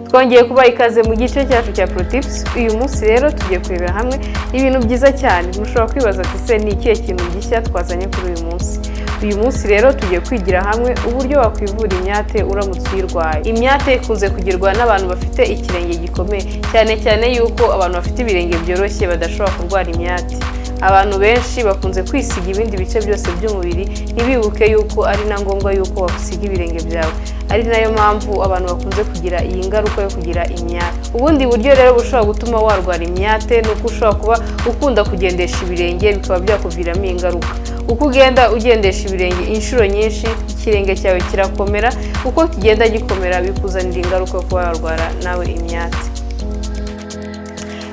Twongeye kuba ikaze mu gice cyacu cya ProTips. Uyu munsi rero tugiye kurebera hamwe ibintu byiza cyane. Mushobora kwibaza ati se ni ikihe kintu gishya twazanye kuri uyu munsi? Uyu munsi rero tugiye kwigira hamwe uburyo wakwivura imyate uramutse uyirwaye. Imyate ikunze kugirwa n'abantu bafite ikirenge gikomeye, cyane yuko abantu bafite ibirenge byoroshye badashobora kurwara imyate. Abantu benshi bakunze kwisiga ibindi bice byose by'umubiri, ntibibuke yuko ari na ngombwa yuko wasiga ibirenge byawe. Ari nayo mpamvu abantu bakunze kugira iyi ngaruka yo kugira imyate. Ubundi buryo rero bushobora gutuma warwara imyate nuko ushobora kuba ukunda kugendesha ibirenge bikaba byakuviramo ingaruka. Uko ugenda ugendesha ibirenge inshuro nyinshi, ikirenge cyawe kirakomera, uko kigenda gikomera bikuzanira ingaruka yo kuba warwara nawe imyate.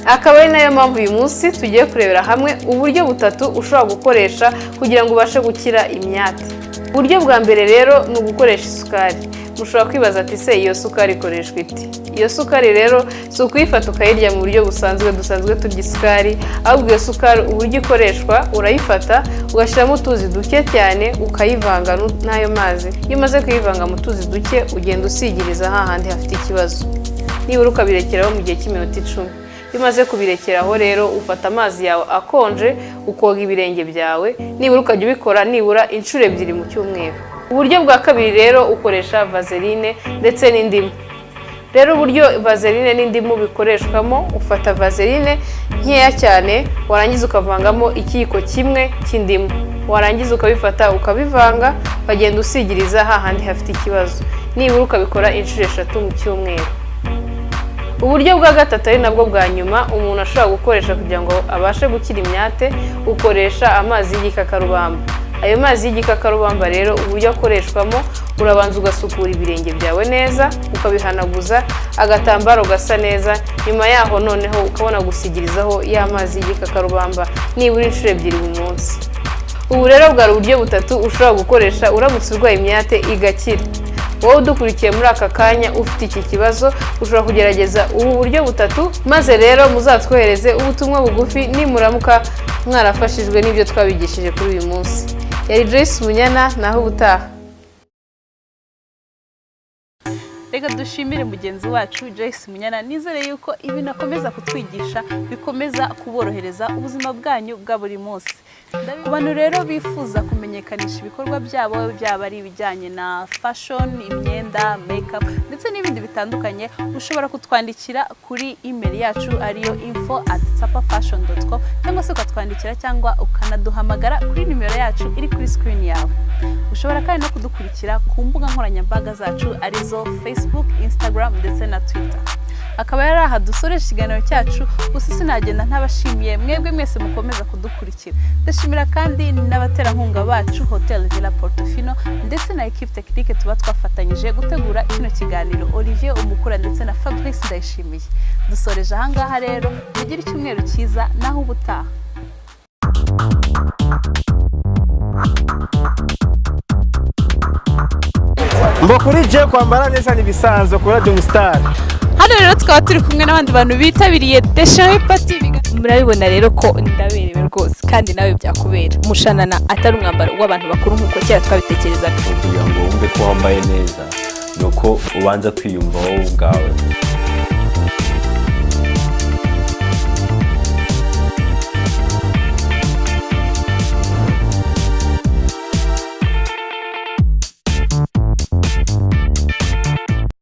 Akaba ari nayo mpamvu uyu munsi tugiye kurebera hamwe uburyo butatu ushobora gukoresha kugira ngo ubashe gukira imyate. Uburyo bwa mbere rero ni ugukoresha isukari. Mushobora kwibaza ati se iyo sukari ikoreshwa ite? Iyo sukari rero si ukuyifata ukayirya mu buryo dusanzwe turya isukari, ahubwo iyo sukari uburyo ikoreshwa urayifata ugashyiramo utuzi duke cyane ukayivanga n'ayo mazi. Iyo umaze kuyivanga mu tuzi duke ugenda usigiriza hahandi hafite ikibazo. Nibura ukabirekeraho mu gihe cy'iminota 10. Iyo umaze kubirekeraho rero ufata amazi yawe akonje ukoga ibirenge byawe, nibura ukajya ubikora nibura inshuro 2 mu cyumweru. Uburyo bwa kabiri rero ukoresha vaseline ndetse n'indimu. Rero uburyo vaseline n'indimu bikoreshwamo, ufata vaseline nkeya cyane warangiza ukavangamo ikiyiko kimwe cy'indimu. Warangiza ukabifata ukabivanga ukagenda usigiriza hahandi hafite ikibazo. Nibura ukabikora inshuro 3 mu cyumweru. Uburyo bwa gatatu ari nabwo bwa nyuma umuntu ashobora gukoresha kugira ngo abashe gukira imyate, ukoresha amazi y'igikakarubamba. Ayo mazi y'igikakarubamba rero uburyo akoreshwamo, urabanza ugasukura ibirenge byawe neza, ukabihanaguza agatambaro gasa neza, nyuma yaho noneho ukabona gusigirizaho ya mazi y'igikakarubamba nibura inshuro 2 mu munsi. Ubu rero bwari uburyo butatu ushobora gukoresha uramutse urwaye imyate igakira. Wowe udukurikiye muri aka kanya ufite iki kibazo, ushobora kugerageza ubu buryo butatu, maze rero muzatwohereze ubutumwa bugufi nimuramuka mwarafashijwe n'ibyo twabigishije kuri uyu munsi. Yari Joyce Munyana, naho ubutaha. Reka dushimire mugenzi wacu Joyce Munyana. Nizere yuko ibintu akomeza kutwigisha bikomeza kuborohereza ubuzima bwanyu bwa buri munsi. Ku bantu rero bifuza kumenyekanisha ibikorwa byabo, byaba ari ibijyanye na fashion, imyenda, makeup ndetse n'ibindi bitandukanye, ushobora kutwandikira kuri email yacu ariyo info@tsapafashion.com, cyangwa se ukatwandikira cyangwa ukanaduhamagara kuri nimero yacu iri kuri screen yawe. Ushobora kandi no kudukurikira ku mbuga nkoranyambaga zacu arizo Facebook, Instagram ndetse na Twitter. Akaba yari aha dusoreje ikiganiro cyacu, gusa sinagenda ntabashimiye mwebwe mwese mukomeza kudukurikira. Ndashimira kandi n'abaterankunga bacu Hotel Villa Portofino ndetse na equipe technique tuba twafatanyije gutegura kino kiganiro, Olivier Umukura ndetse na Fabrice Ndayishimiye. Dusoreje ahangaha rero, mugire icyumweru cyiza naho ubutaha. Mbokuri je kwambara neza nibisanzwe kuri Radio Star. Hano rero tukaba turi kumwe n'abandi bantu bitabiriye Deshawe Party. Murabibona rero ko ndaberewe rwose kandi nawe byakubera. Umushanana atari umwambaro w'abantu bakuru nkuko cyera twabitekerezaga. Kugira ngo wumve ko wambaye neza nuko ubanza kwiyumva wowe ubwawe.